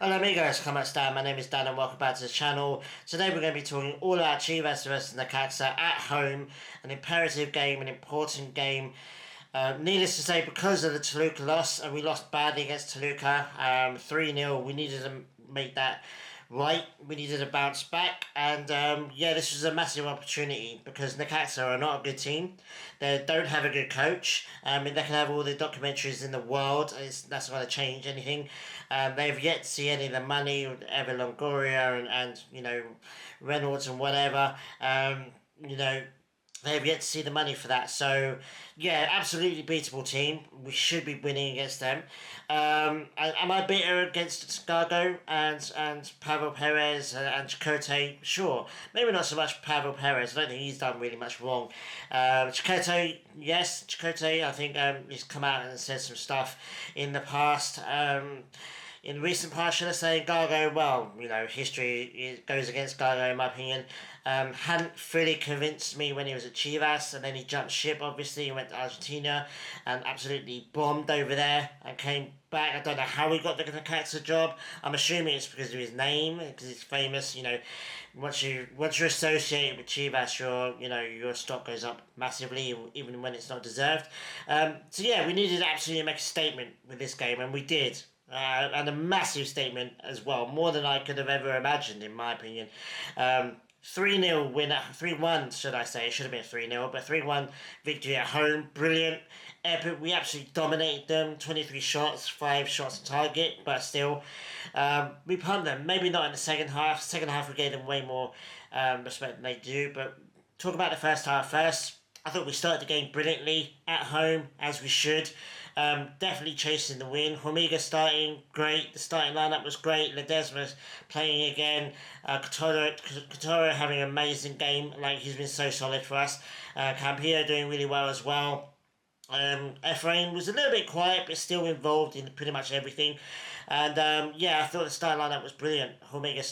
Hola amigos, ¿cómo están? My name is Dan and welcome back to the channel. Today we're going to be talking all about Chivas versus Necaxa at home, an imperative game, an important game. Needless to say, because of the Toluca loss, and we lost badly against Toluca, 3-0, we needed to make that right. We needed to bounce back, and yeah, this was a massive opportunity because Necaxa are not a good team. They don't have a good coach. They can have all the documentaries in the world. That's not going to change anything. They've yet to see any of the money, Evan Longoria and Reynolds and whatever. You know, they have yet to see the money for that. So, yeah, absolutely beatable team. We should be winning against them. Am I bitter against Gago and Pavel Perez and Chakotay? Sure. Maybe not so much Pavel Perez. I don't think he's done really much wrong. Chakotay, yes. Chakotay, I think he's come out and said some stuff in the past. In recent past, should I say, Gago, well, history goes against Gago in my opinion. Hadn't fully convinced me when he was at Chivas, and then he jumped ship, obviously, he went to Argentina and absolutely bombed over there and came back. I don't know how he got the Necaxa job. I'm assuming it's because of his name, because he's famous. Once you're associated with Chivas, your stock goes up massively, even when it's not deserved. So yeah, we needed to absolutely make a statement with this game, and we did. And a massive statement as well, more than I could have ever imagined, in my opinion. 3-0 winner, 3-1 should I say, it should have been 3-0, but 3-1 victory at home, brilliant, epic. We absolutely dominated them, 23 shots, 5 shots on target, but still, we pumped them, maybe not in the second half. Second half we gave them way more respect than they do, but talk about the first half first. I thought we started the game brilliantly at home, as we should. Definitely chasing the win. Hormiga starting, great. The starting lineup was great. Ledesma playing again. Coutinho having an amazing game. Like, he's been so solid for us. Campillo doing really well as well. Efrain was a little bit quiet, but still involved in pretty much everything. And yeah, I thought the start lineup was brilliant. Hormiga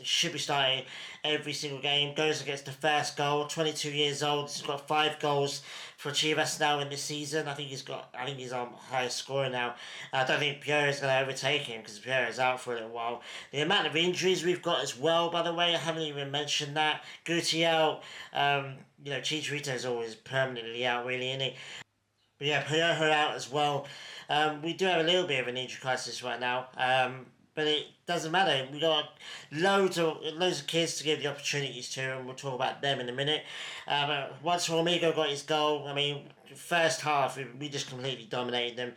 should be starting every single game. Goes against the first goal. 22 years old. He's got 5 goals for Chivas now in this season. I think he's on highest scorer now. I don't think Pierre is going to overtake him because Pierre is out for a little while. The amount of injuries we've got as well, by the way, I haven't even mentioned that. Guti out. Chicharito is always permanently out, really, isn't he? But yeah, Piojo out as well. We do have a little bit of an injury crisis right now, but it doesn't matter. We got loads of kids to give the opportunities to, and we'll talk about them in a minute. But once Hormigo got his goal, first half we just completely dominated them.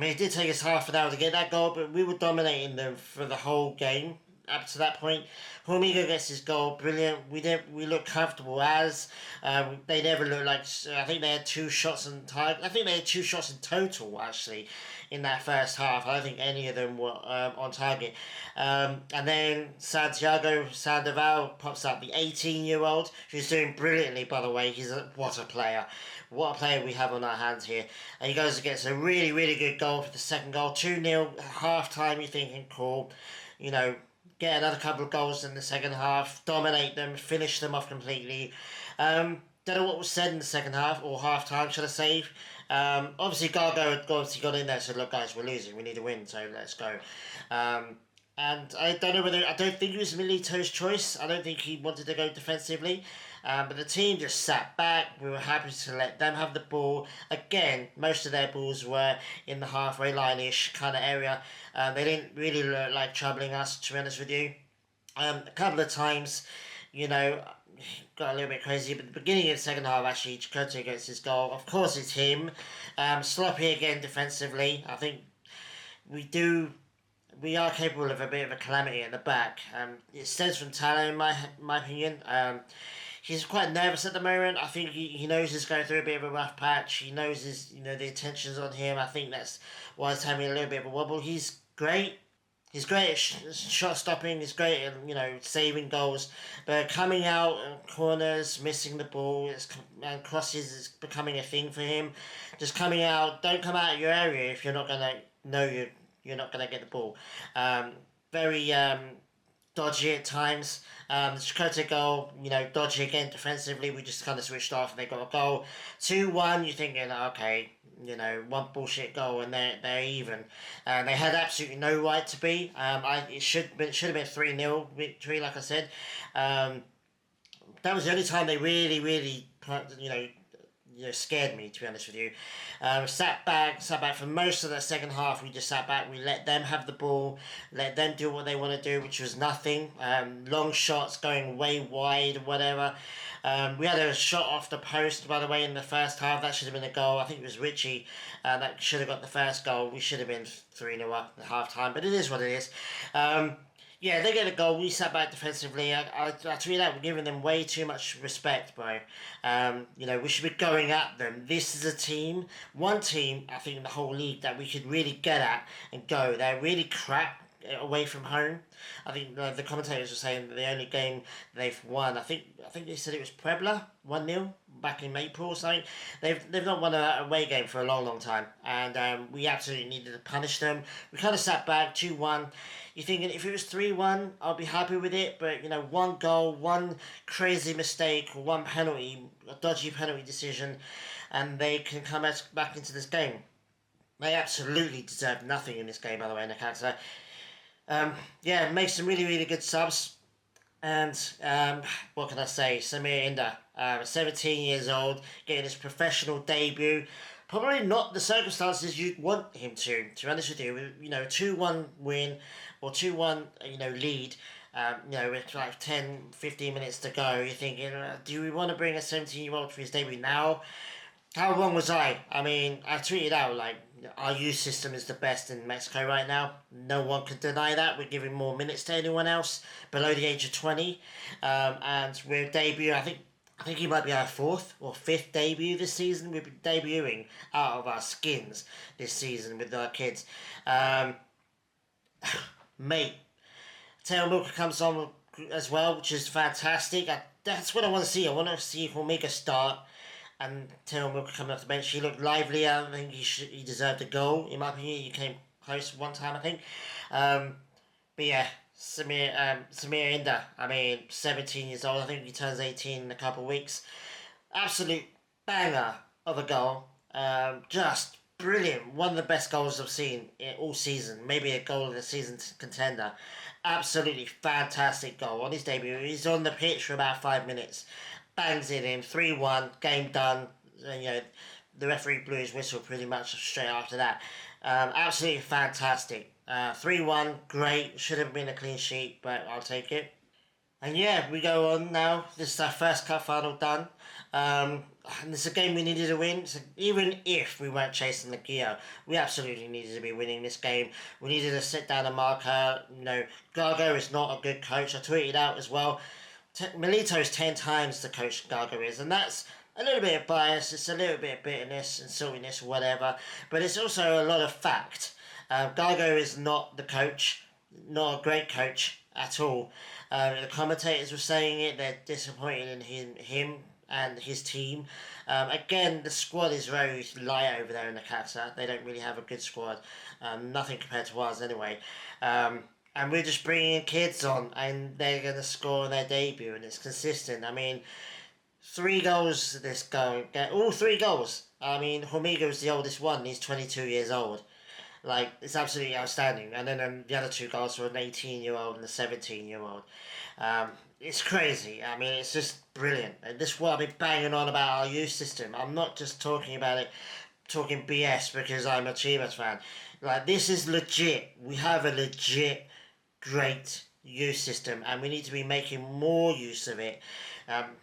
It did take us half an hour to get that goal, but we were dominating them for the whole game up to that point. Hormiga gets his goal, brilliant. We look comfortable as they never looked like. I think they had 2 shots on target. I think they had 2 shots in total actually in that first half. I don't think any of them were on target. And then Santiago Sandoval pops up, the 18-year-old, who's doing brilliantly, by the way. What a player. What a player we have on our hands here. And he goes and gets a really, really good goal for the second goal. 2-0, half time, you're thinking, cool. Get another couple of goals in the second half, dominate them, finish them off completely. Don't know what was said in the second half, or half time, should I say. Obviously, Gago obviously got in there and said, look, guys, we're losing, we need to win, so let's go. And I don't think it was Milito's choice. I don't think he wanted to go defensively. But the team just sat back. We were happy to let them have the ball. Again, most of their balls were in the halfway line-ish kind of area. They didn't really look like troubling us, to be honest with you. A couple of times, got a little bit crazy. But at the beginning of the second half, actually, Chakotay gets his goal. Of course, it's him. Sloppy again defensively. I think we are capable of a bit of a calamity at the back. It stems from Talo, in my opinion. He's quite nervous at the moment. I think he knows he's going through a bit of a rough patch. He knows the attention's on him. I think that's why he's having a little bit of a wobble. He's great. He's great at shot stopping. He's great at saving goals, but coming out in corners, missing the ball, and crosses is becoming a thing for him. Just coming out. Don't come out of your area if you're not gonna know you're not gonna get the ball. Very dodgy at times. The Chakotay goal, dodgy again defensively. We just kind of switched off and they got a goal. 2-1, you're thinking, okay, one bullshit goal and they're even. They had absolutely no right to be. It should have been 3-0 victory, like I said. Um, that was the only time they really, scared me, to be honest with you. Sat back for most of the second half. We just sat back. We let them have the ball, let them do what they want to do, which was nothing. Long shots going way wide, whatever. We had a shot off the post, by the way, in the first half. That should have been a goal. I think it was Richie that should have got the first goal. We should have been 3-0 up at half time, but it is what it is. Yeah, they get a goal. We sat back defensively. I tell you that, we're giving them way too much respect, bro. We should be going at them. This is a team, one team, I think, in the whole league that we could really get at and go. They're really crap away from home. I think the commentators were saying that the only game they've won, I think they said it was Puebla 1-0 back in April or something. They've not won an away game for a long time, and we absolutely needed to punish them. We kind of sat back 2-1. You're thinking if it was 3-1, I'll be happy with it, but one goal, one crazy mistake, or one penalty, a dodgy penalty decision, and they can come back into this game. They absolutely deserved nothing in this game, by the way, Necaxa. Make some really good subs. And what can I say? Samir Inda, 17 years old, getting his professional debut. Probably not the circumstances you'd want him to be honest with you. 2-1 win or 2-1, lead. With like 10, 15 minutes to go. You're thinking, do we want to bring a 17-year-old for his debut now? How wrong was I? I mean, I tweeted out, like, our youth system is the best in Mexico right now. No one can deny that. We're giving more minutes to anyone else below the age of 20. And we're debuting, I think he might be our fourth or fifth debut this season. We've been debuting out of our skins this season with our kids. Mate, Taylor Milker comes on as well, which is fantastic. That's what I want to see. I want to see Omega start and Taylor Milker coming off the bench. He looked lively. I think he deserved a goal, in my opinion. He came close one time, I think. But yeah, Samir Inda, 17 years old. I think he turns 18 in a couple of weeks. Absolute banger of a goal. Just brilliant. One of the best goals I've seen all season. Maybe a goal of the season contender. Absolutely fantastic goal on his debut. He's on the pitch for about 5 minutes. Bangs it in, 3-1, game done. And, the referee blew his whistle pretty much straight after that. Absolutely fantastic. 3-1, great. Should have been a clean sheet, but I'll take it. And yeah, we go on now. This is our first cup final done. And it's a game we needed to win. So even if we weren't chasing the Gio, we absolutely needed to be winning this game. We needed to sit down and mark her. Gago is not a good coach. I tweeted out as well. Milito's 10 times the coach Gago is, and that's a little bit of bias, it's a little bit of bitterness and saltiness, whatever, but it's also a lot of fact. Gago is not the coach, not a great coach at all. The commentators were saying it, they're disappointed in him and his team. Again, the squad is very light over there in Necaxa. They don't really have a good squad, nothing compared to ours anyway. And we're just bringing kids on, and they're going to score on their debut, and it's consistent. 3 goals this go. All 3 goals. Hormigo's the oldest one. He's 22 years old. It's absolutely outstanding. And then the other 2 goals were an 18-year-old and a 17-year-old. It's crazy. It's just brilliant. And this is what I've been banging on about our youth system. I'm not just talking about it, talking BS because I'm a Chivas fan. This is legit. We have a legit great youth system, and we need to be making more use of it.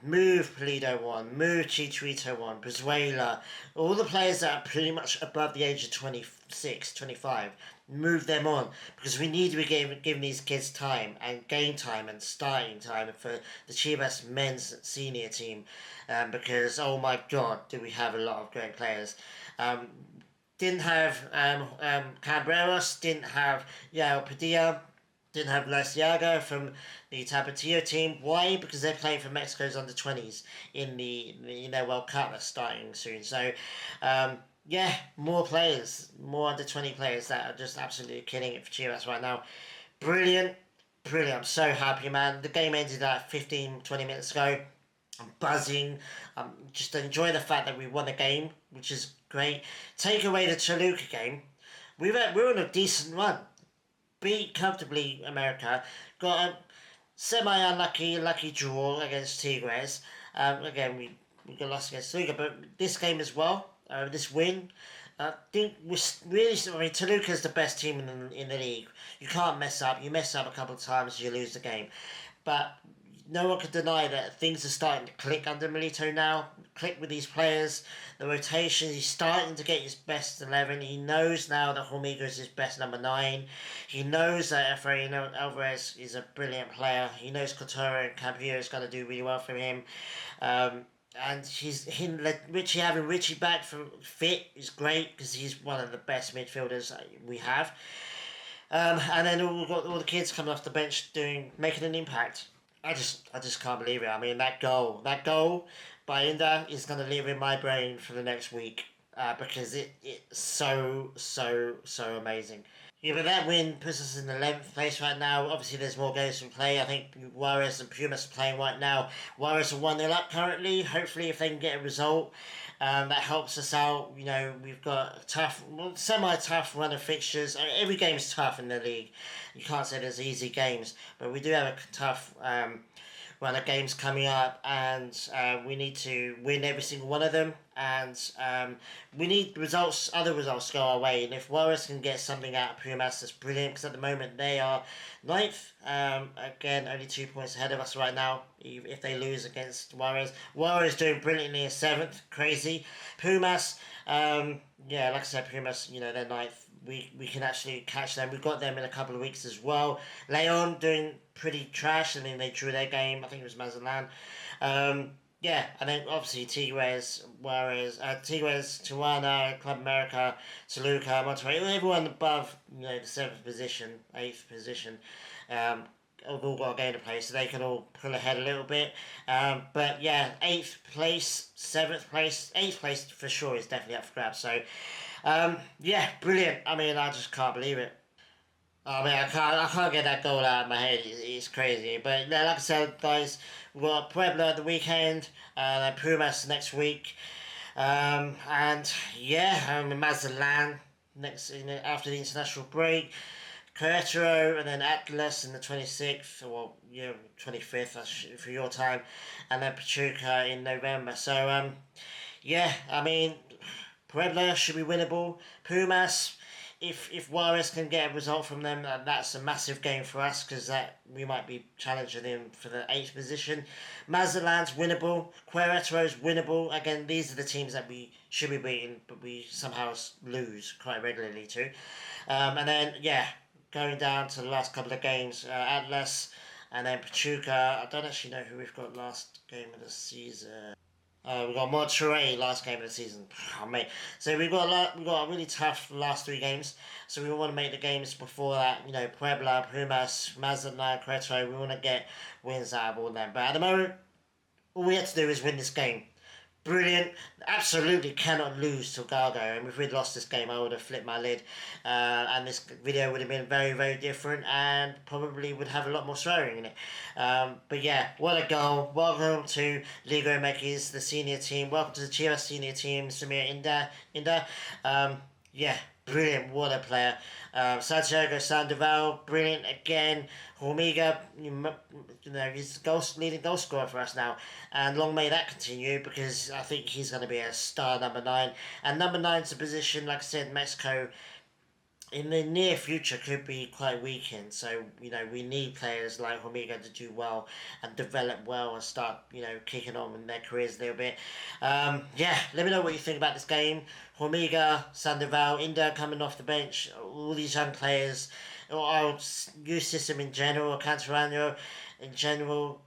Move Pulido on, move Chicharito on, Brizuela, all the players that are pretty much above the age of 26, 25, move them on, because we need to be giving these kids time and game time and starting time for the Chivas men's senior team, because oh my god, do we have a lot of great players. Didn't have Cabreros, didn't have Yao Padilla, didn't have Lasiaga from the Tapatio team. Why? Because they're playing for Mexico's under-20s in their World Cup that's starting soon. So, more players, more under-20 players that are just absolutely killing it for Chivas right now. Brilliant. I'm so happy, man. The game ended 15, 20 minutes ago. I'm buzzing. I'm just enjoying the fact that we won the game, which is great. Take away the Toluca game, we're on a decent run. Beat comfortably America, got a semi-unlucky lucky draw against Tigres. Again, we got lost against Toluca, but this game as well, this win, I think we really. I mean, Toluca's the best team in the league. You can't mess up. You mess up a couple of times, you lose the game. But no one can deny that things are starting to click under Milito now. Click with these players, the rotation. He's starting to get his best 11. He knows now that Hormiga is his best number 9. He knows that Efrain Alvarez is a brilliant player. He knows Couture and Campillo is going to do really well for him. And having Richie back from fit is great because he's one of the best midfielders we have. And then we've got all the kids coming off the bench making an impact. I just can't believe it. I mean, that goal by Inda is going to live in my brain for the next week because it's so amazing. Yeah, but that win puts us in 11th place right now. Obviously, there's more games to play. I think Juarez and Pumas are playing right now. Juarez are 1-0 up currently. Hopefully, if they can get a result, that helps us out. You know, we've got a semi-tough run of fixtures. Every game is tough in the league. You can't say there's easy games, but we do have a tough run of games coming up, and we need to win every single one of them. And we need other results to go our way. And if Juarez can get something out of Pumas, that's brilliant, because at the moment they are 9th. Again, only 2 points ahead of us right now. If they lose against Juarez doing brilliantly in 7th, crazy. Pumas, like I said, Pumas, they're 9th. We can actually catch them. We've got them in a couple of weeks as well. Leon doing pretty trash. I mean, they drew their game. I think it was Mazatlan. And then obviously Tigres, Juarez, Tijuana, Club America, Toluca, Monterrey, everyone above the 7th position, 8th position, have all got a game to play, so they can all pull ahead a little bit. But yeah, 8th place, 7th place, 8th place for sure is definitely up for grabs. So brilliant. I mean, I just can't believe it. I mean, I can't get that goal out of my head. It's crazy. But like I said, guys, we've got Puebla at the weekend, and Pumas next week. Mazatlan after the international break. Querétaro, and then Atlas in the 26th, 25th for your time, and then Pachuca in November. So, I mean, Puebla should be winnable. Pumas, if Juarez can get a result from them, that's a massive game for us, because we might be challenging them for the 8th position. Mazatlan's winnable. Querétaro's winnable. Again, these are the teams that we should be beating, but we somehow lose quite regularly too. And then, going down to the last couple of games, Atlas and then Pachuca. I don't actually know who we've got last game of the season. We've got Monterrey last game of the season. Oh, mate. So we've got a really tough last 3 games. So we want to make the games before that. Puebla, Pumas, Mazatlan, Querétaro. We want to get wins out of all of them. But at the moment, all we have to do is win this game. Brilliant. Absolutely cannot lose to Gago. And if we'd lost this game, I would have flipped my lid. And this video would have been very, very different, and probably would have a lot more swearing in it. But yeah, what a goal. Welcome to Liga MX, the senior team. Welcome to the Chivas senior team, Samir Inda. Brilliant. What a player. Santiago Sandoval, brilliant again. Hormiga, he's leading goal scorer for us now. And long may that continue, because I think he's going to be a star number 9. And number 9's a position, like I said, Mexico in the near future could be quite weakened. So, we need players like Hormiga to do well and develop well and start, kicking on in their careers a little bit. Let me know what you think about this game. Hormiga, Sandoval, Inda coming off the bench, all these young players, our youth system in general, Cantarano in general,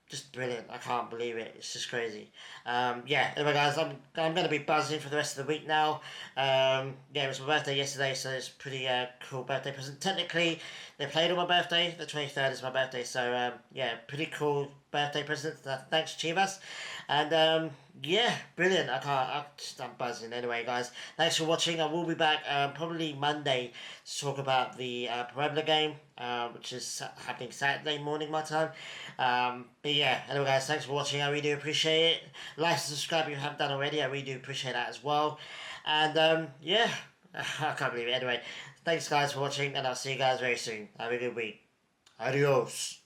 just brilliant. I can't believe it. It's just crazy. Anyway, guys, I'm going to be buzzing for the rest of the week now. It was my birthday yesterday, so it's a pretty cool birthday present. Technically, they played on my birthday. The 23rd is my birthday, so pretty cool birthday present. Thanks, Chivas. And brilliant. I'm buzzing. Anyway, guys, thanks for watching. I will be back probably Monday to talk about the Puebla game, which is happening Saturday morning my time. Anyway, guys, thanks for watching. I really do appreciate it. Like and subscribe if you haven't done already. I really do appreciate that as well. And yeah, I can't believe it. Anyway, thanks guys for watching, and I'll see you guys very soon. Have a good week. Adios.